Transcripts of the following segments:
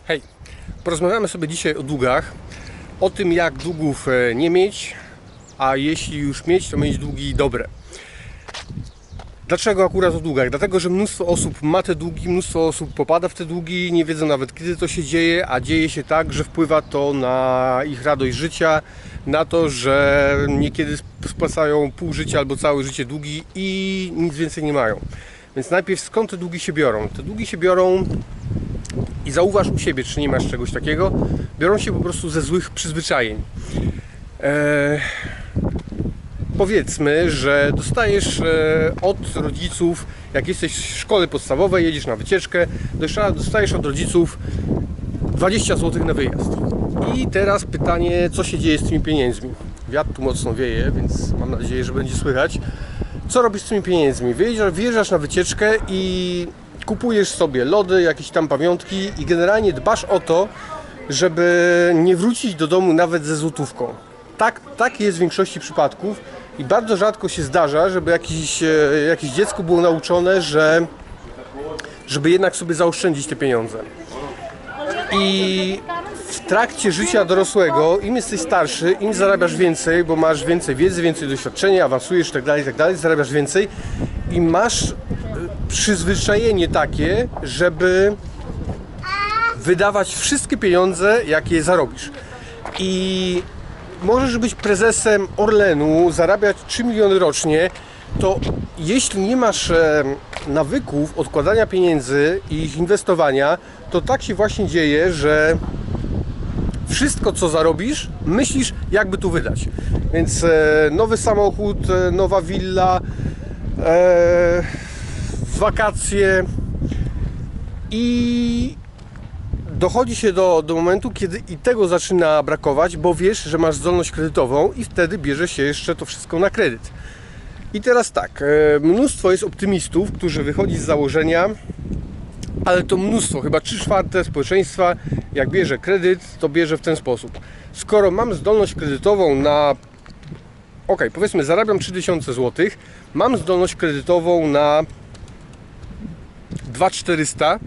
Hej, porozmawiamy sobie dzisiaj o długach, o tym jak długów nie mieć, a jeśli już mieć, to mieć długi dobre. Dlaczego akurat o długach? Dlatego, że mnóstwo osób ma te długi, mnóstwo osób popada w te długi, nie wiedzą nawet kiedy to się dzieje, a dzieje się tak, że wpływa to na ich radość życia, na to, że niekiedy spłacają pół życia albo całe życie długi i nic więcej nie mają. Więc najpierw skąd te długi się biorą? Te długi się biorą, i zauważ u siebie, czy nie masz czegoś takiego, biorą się po prostu ze złych przyzwyczajeń. Powiedzmy, że dostajesz od rodziców, jak jesteś w szkole podstawowej, jedziesz na wycieczkę, dostajesz od rodziców 20 zł na wyjazd. I teraz pytanie, co się dzieje z tymi pieniędzmi? Wiatr tu mocno wieje, więc mam nadzieję, że będzie słychać. Co robisz z tymi pieniędzmi? Wyjeżdżasz na wycieczkę i kupujesz sobie lody, jakieś tam pamiątki i generalnie dbasz o to, żeby nie wrócić do domu nawet ze złotówką. Tak jest w większości przypadków i bardzo rzadko się zdarza, żeby jakieś dziecko było nauczone, żeby jednak sobie zaoszczędzić te pieniądze. I w trakcie życia dorosłego, im jesteś starszy, im zarabiasz więcej, bo masz więcej wiedzy, więcej doświadczenia, awansujesz itd., zarabiasz więcej i masz przyzwyczajenie takie, żeby wydawać wszystkie pieniądze, jakie zarobisz. I możesz być prezesem Orlenu, zarabiać 3 miliony rocznie, to jeśli nie masz nawyków odkładania pieniędzy i ich inwestowania, to tak się właśnie dzieje, że wszystko co zarobisz, myślisz jakby tu wydać. Więc nowy samochód, nowa willa, wakacje i dochodzi się do momentu, kiedy i tego zaczyna brakować, bo wiesz, że masz zdolność kredytową i wtedy bierze się jeszcze to wszystko na kredyt. I teraz tak, mnóstwo jest optymistów, którzy wychodzi z założenia, ale to mnóstwo, chyba 3/4 społeczeństwa, jak bierze kredyt, to bierze w ten sposób. Skoro mam zdolność kredytową na, powiedzmy zarabiam 3000 zł, mam zdolność kredytową na 2400,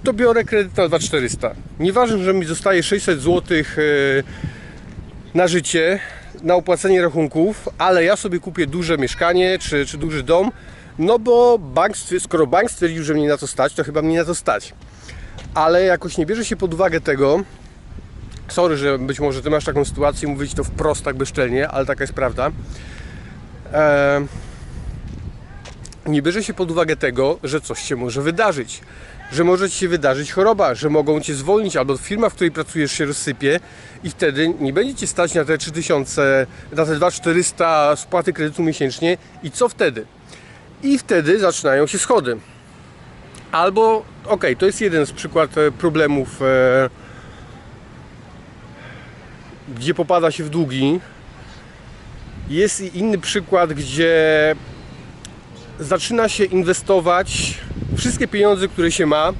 to biorę kredyt na 2400. Nieważne, że mi zostaje 600 zł na życie, na opłacenie rachunków, ale ja sobie kupię duże mieszkanie czy duży dom, no bo skoro bank stwierdził, że mnie na to stać, to chyba mnie na to stać. Ale jakoś nie bierze się pod uwagę tego, sorry, że być może ty masz taką sytuację, mówić to wprost, tak bezczelnie, ale taka jest prawda. Nie bierze się pod uwagę tego, że coś się może wydarzyć. Że może ci się wydarzyć choroba, że mogą cię zwolnić, albo firma, w której pracujesz, się rozsypie i wtedy nie będzie cię stać na te 3000, na te 2400 spłaty kredytu miesięcznie i co wtedy? I wtedy zaczynają się schody. Albo, to jest jeden z przykładów problemów, gdzie popada się w długi. Jest inny przykład, gdzie zaczyna się inwestować wszystkie pieniądze, które się ma,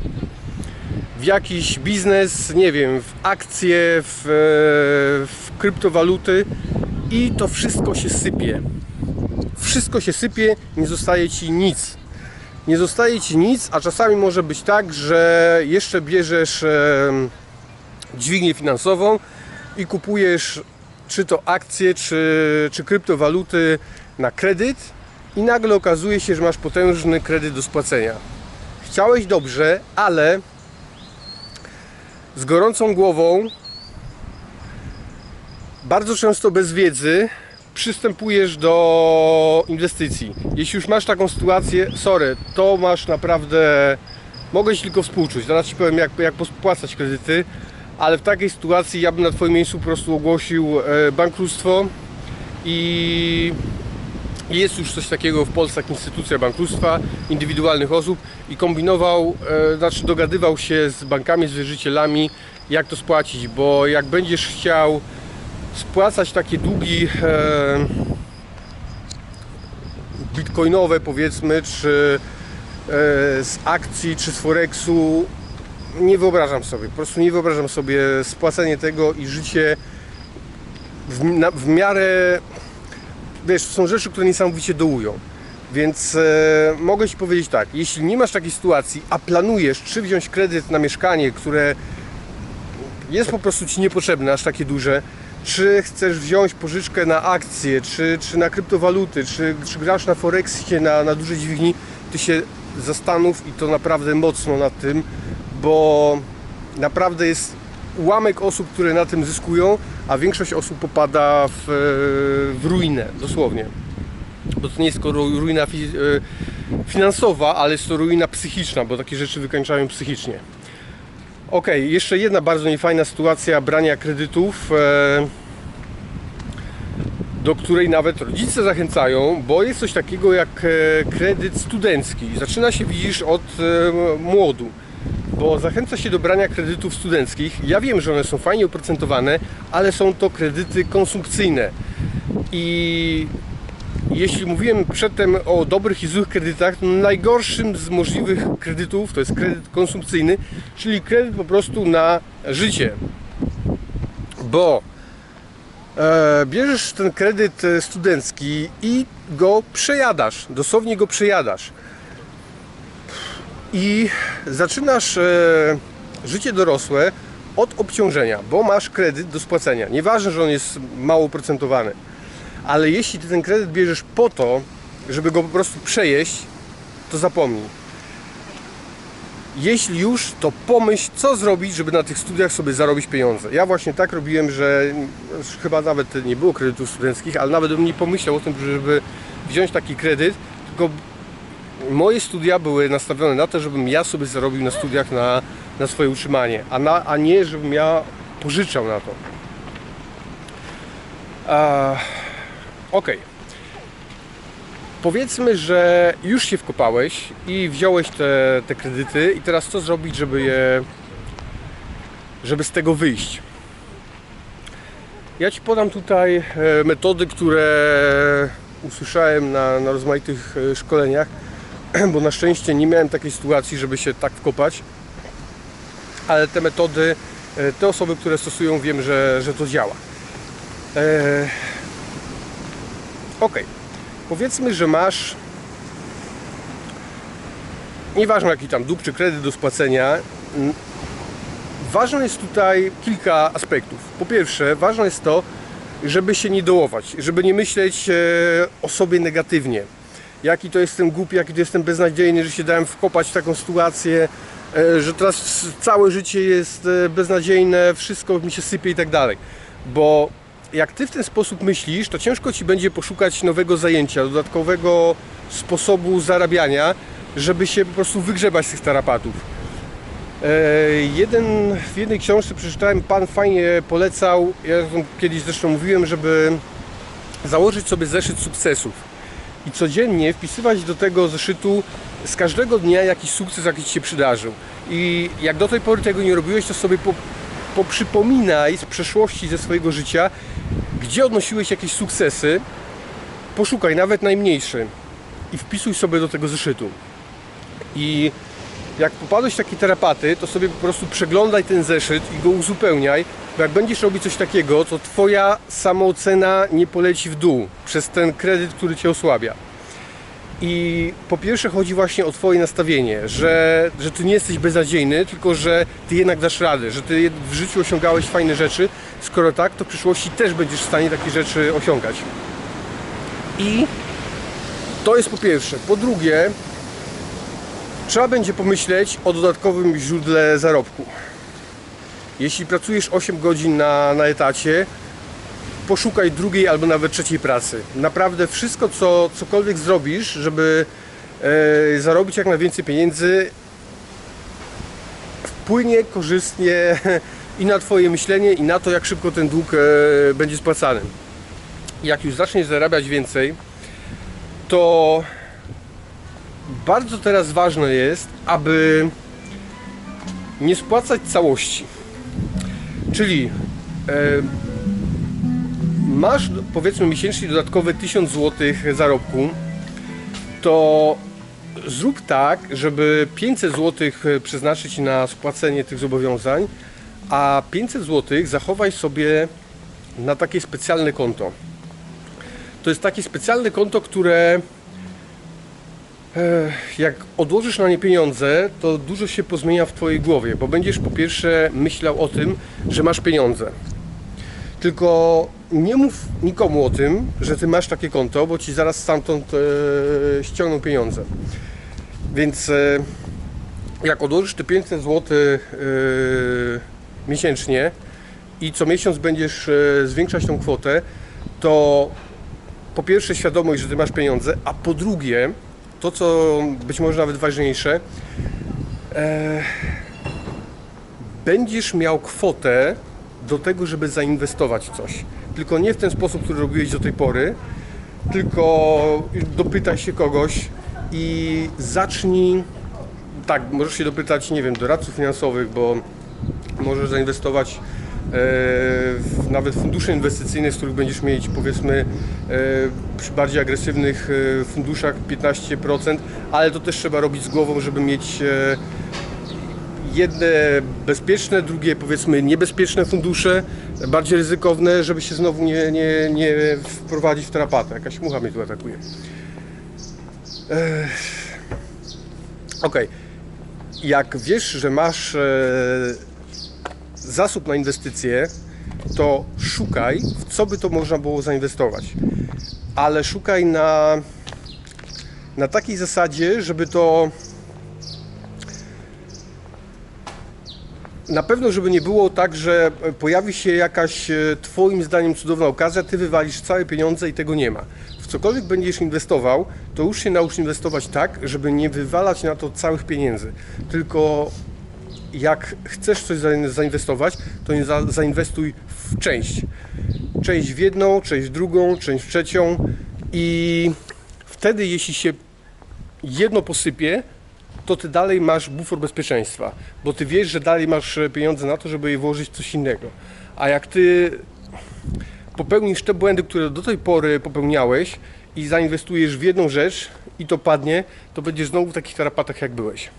w jakiś biznes, nie wiem, w akcje, w kryptowaluty i to wszystko się sypie. Wszystko się sypie, nie zostaje ci nic. Nie zostaje ci nic, a czasami może być tak, że jeszcze bierzesz dźwignię finansową i kupujesz czy to akcje, czy kryptowaluty na kredyt i nagle okazuje się, że masz potężny kredyt do spłacenia. Chciałeś dobrze, ale z gorącą głową, bardzo często bez wiedzy, przystępujesz do inwestycji. Jeśli już masz taką sytuację, sorry, to masz naprawdę, mogę ci tylko współczuć. Zaraz ci powiem, jak spłacać kredyty, ale w takiej sytuacji ja bym na twoim miejscu po prostu ogłosił bankructwo i jest już coś takiego w Polsce jak instytucja bankructwa indywidualnych osób i kombinował, dogadywał się z bankami, z wierzycielami, jak to spłacić, bo jak będziesz chciał spłacać takie długi bitcoinowe, powiedzmy, czy z akcji, czy z Forexu, nie wyobrażam sobie, po prostu nie wyobrażam sobie spłacenie tego i życie w miarę, wiesz, są rzeczy, które niesamowicie dołują. Więc mogę ci powiedzieć tak, jeśli nie masz takiej sytuacji, a planujesz czy wziąć kredyt na mieszkanie, które jest po prostu Ci niepotrzebne, aż takie duże. Czy chcesz wziąć pożyczkę na akcje, czy na kryptowaluty, czy grasz na Forexie, na duże dźwigni, Ty się zastanów i to naprawdę mocno nad tym, bo naprawdę jest ułamek osób, które na tym zyskują, a większość osób popada w ruinę, dosłownie. Bo to nie jest tylko ruina finansowa, ale jest to ruina psychiczna, bo takie rzeczy wykańczają psychicznie. Ok, jeszcze jedna bardzo niefajna sytuacja brania kredytów, do której nawet rodzice zachęcają, bo jest coś takiego jak kredyt studencki. Zaczyna się, widzisz, od młodu, bo zachęca się do brania kredytów studenckich. Ja wiem, że one są fajnie oprocentowane, ale są to kredyty konsumpcyjne. I jeśli mówiłem przedtem o dobrych i złych kredytach, to najgorszym z możliwych kredytów to jest kredyt konsumpcyjny, czyli kredyt po prostu na życie. Bo bierzesz ten kredyt studencki i go przejadasz, dosłownie go przejadasz. I zaczynasz życie dorosłe od obciążenia, bo masz kredyt do spłacenia. Nieważne, że on jest mało oprocentowany. Ale jeśli Ty ten kredyt bierzesz po to, żeby go po prostu przejeść, to zapomnij. Jeśli już, to pomyśl, co zrobić, żeby na tych studiach sobie zarobić pieniądze. Ja właśnie tak robiłem, że chyba nawet nie było kredytów studenckich, ale nawet bym nie pomyślał o tym, żeby wziąć taki kredyt, tylko moje studia były nastawione na to, żebym ja sobie zarobił na studiach na swoje utrzymanie, a nie żebym ja pożyczał na to. Ok. Powiedzmy, że już się wkopałeś i wziąłeś te kredyty i teraz co zrobić, żeby z tego wyjść? Ja Ci podam tutaj metody, które usłyszałem na rozmaitych szkoleniach, bo na szczęście nie miałem takiej sytuacji, żeby się tak wkopać, ale te metody, te osoby, które stosują, wiem, że to działa. Ok, powiedzmy, że masz, nieważne jaki tam dług czy kredyt do spłacenia, ważne jest tutaj kilka aspektów. Po pierwsze, ważne jest to, żeby się nie dołować, żeby nie myśleć o sobie negatywnie. Jaki to jestem głupi, jaki to jestem beznadziejny, że się dałem wkopać w taką sytuację, że teraz całe życie jest beznadziejne, wszystko mi się sypie i tak dalej. Bo jak Ty w ten sposób myślisz, to ciężko Ci będzie poszukać nowego zajęcia, dodatkowego sposobu zarabiania, żeby się po prostu wygrzebać z tych tarapatów. W jednej książce przeczytałem, pan fajnie polecał, ja kiedyś zresztą mówiłem, żeby założyć sobie zeszyt sukcesów i codziennie wpisywać do tego zeszytu z każdego dnia jakiś sukces, jaki Ci się przydarzył. I jak do tej pory tego nie robiłeś, to sobie poprzypominaj z przeszłości, ze swojego życia, gdzie odnosiłeś jakieś sukcesy, poszukaj nawet najmniejszy i wpisuj sobie do tego zeszytu. I jak popadłeś w takie tarapaty, to sobie po prostu przeglądaj ten zeszyt i go uzupełniaj, bo jak będziesz robić coś takiego, to Twoja samoocena nie poleci w dół przez ten kredyt, który Cię osłabia. I po pierwsze chodzi właśnie o Twoje nastawienie, że Ty nie jesteś beznadziejny, tylko że Ty jednak dasz radę, że Ty w życiu osiągałeś fajne rzeczy. Skoro tak, to w przyszłości też będziesz w stanie takie rzeczy osiągać. I to jest po pierwsze. Po drugie, trzeba będzie pomyśleć o dodatkowym źródle zarobku. Jeśli pracujesz 8 godzin na etacie, poszukaj drugiej albo nawet trzeciej pracy. Naprawdę wszystko, cokolwiek zrobisz, żeby zarobić jak najwięcej pieniędzy, wpłynie korzystnie i na Twoje myślenie, i na to, jak szybko ten dług będzie spłacany. Jak już zaczniesz zarabiać więcej, to bardzo teraz ważne jest, aby nie spłacać całości. Czyli masz, powiedzmy, miesięcznie dodatkowe 1000 zł zarobku, to zrób tak, żeby 500 zł przeznaczyć na spłacenie tych zobowiązań, a 500 zł zachowaj sobie na takie specjalne konto. To jest takie specjalne konto, które Jak odłożysz na nie pieniądze, to dużo się pozmienia w Twojej głowie, bo będziesz po pierwsze myślał o tym, że masz pieniądze. Tylko nie mów nikomu o tym, że Ty masz takie konto, bo Ci zaraz stamtąd ściągną pieniądze. Więc jak odłożysz te 500 zł miesięcznie i co miesiąc będziesz zwiększać tą kwotę, to po pierwsze świadomość, że Ty masz pieniądze, a po drugie, to co być może nawet ważniejsze, będziesz miał kwotę do tego, żeby zainwestować w coś. Tylko nie w ten sposób, który robiłeś do tej pory, tylko dopytaj się kogoś i zacznij, tak, możesz się dopytać, nie wiem, doradców finansowych, bo możesz zainwestować nawet fundusze inwestycyjne, z których będziesz mieć, powiedzmy, przy bardziej agresywnych funduszach 15%, ale to też trzeba robić z głową, żeby mieć jedne bezpieczne, drugie, powiedzmy, niebezpieczne fundusze, bardziej ryzykowne, żeby się znowu nie wprowadzić w tarapatę. Jakaś mucha mnie tu atakuje. Ok. Jak wiesz, że masz zasób na inwestycje, to szukaj, w co by to można było zainwestować. Ale szukaj na takiej zasadzie, żeby to na pewno, żeby nie było tak, że pojawi się jakaś Twoim zdaniem cudowna okazja, Ty wywalisz całe pieniądze i tego nie ma. W cokolwiek będziesz inwestował, to już się naucz inwestować tak, żeby nie wywalać na to całych pieniędzy. Tylko jak chcesz coś zainwestować, to nie zainwestuj w część. Część w jedną, część w drugą, część w trzecią i wtedy, jeśli się jedno posypie, to Ty dalej masz bufor bezpieczeństwa, bo Ty wiesz, że dalej masz pieniądze na to, żeby je włożyć w coś innego. A jak Ty popełnisz te błędy, które do tej pory popełniałeś i zainwestujesz w jedną rzecz i to padnie, to będziesz znowu w takich tarapatach, jak byłeś.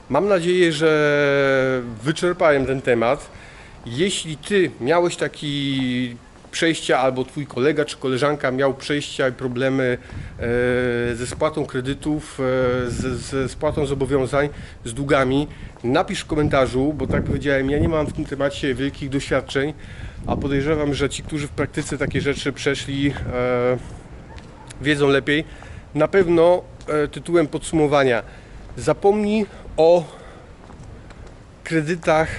Mam nadzieję, że wyczerpałem ten temat. Jeśli Ty miałeś taki przejścia, albo Twój kolega czy koleżanka miał przejścia i problemy ze spłatą kredytów, ze spłatą zobowiązań, z długami, napisz w komentarzu, bo tak jak powiedziałem, ja nie mam w tym temacie wielkich doświadczeń, a podejrzewam, że ci, którzy w praktyce takie rzeczy przeszli, wiedzą lepiej. Na pewno tytułem podsumowania: zapomnij o kredytach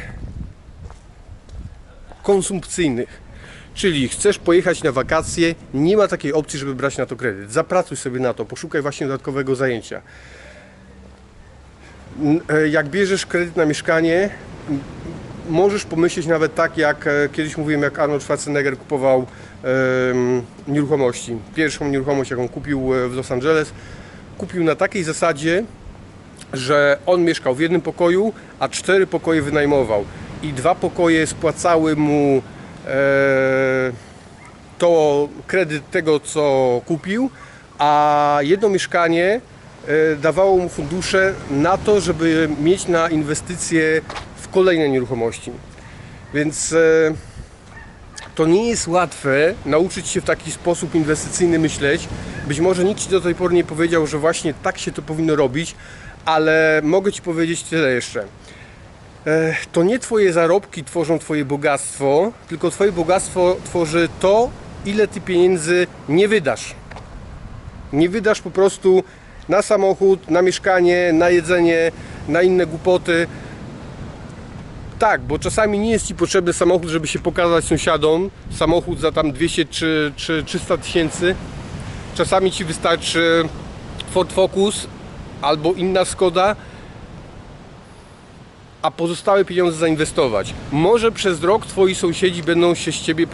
konsumpcyjnych. Czyli chcesz pojechać na wakacje, nie ma takiej opcji, żeby brać na to kredyt. Zapracuj sobie na to, poszukaj właśnie dodatkowego zajęcia. Jak bierzesz kredyt na mieszkanie, możesz pomyśleć nawet tak, jak kiedyś mówiłem, jak Arnold Schwarzenegger kupował nieruchomości. Pierwszą nieruchomość, jaką kupił w Los Angeles, kupił na takiej zasadzie, że on mieszkał w jednym pokoju, a 4 pokoje wynajmował. I 2 pokoje spłacały mu to kredyt tego, co kupił, a jedno mieszkanie dawało mu fundusze na to, żeby mieć na inwestycje w kolejne nieruchomości. Więc to nie jest łatwe nauczyć się w taki sposób inwestycyjny myśleć. Być może nikt Ci do tej pory nie powiedział, że właśnie tak się to powinno robić, ale mogę Ci powiedzieć tyle jeszcze. To nie Twoje zarobki tworzą Twoje bogactwo, tylko Twoje bogactwo tworzy to, ile Ty pieniędzy nie wydasz. Nie wydasz po prostu na samochód, na mieszkanie, na jedzenie, na inne głupoty. Tak, bo czasami nie jest Ci potrzebny samochód, żeby się pokazać sąsiadom. Samochód za tam 200 czy 300 tysięcy. Czasami Ci wystarczy Ford Focus albo inna Skoda, a pozostałe pieniądze zainwestować. Może przez rok Twoi sąsiedzi będą się z Ciebie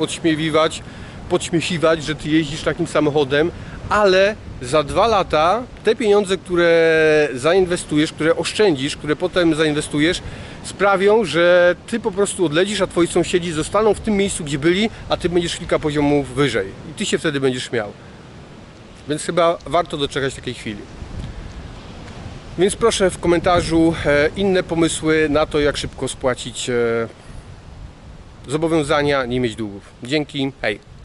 podśmiesiwać, że Ty jeździsz takim samochodem, ale za 2 lata te pieniądze, które zainwestujesz, które oszczędzisz, które potem zainwestujesz, sprawią, że Ty po prostu odlecisz, a Twoi sąsiedzi zostaną w tym miejscu, gdzie byli, a Ty będziesz kilka poziomów wyżej. I Ty się wtedy będziesz śmiał. Więc chyba warto doczekać takiej chwili. Więc proszę w komentarzu inne pomysły na to, jak szybko spłacić zobowiązania, nie mieć długów. Dzięki, hej!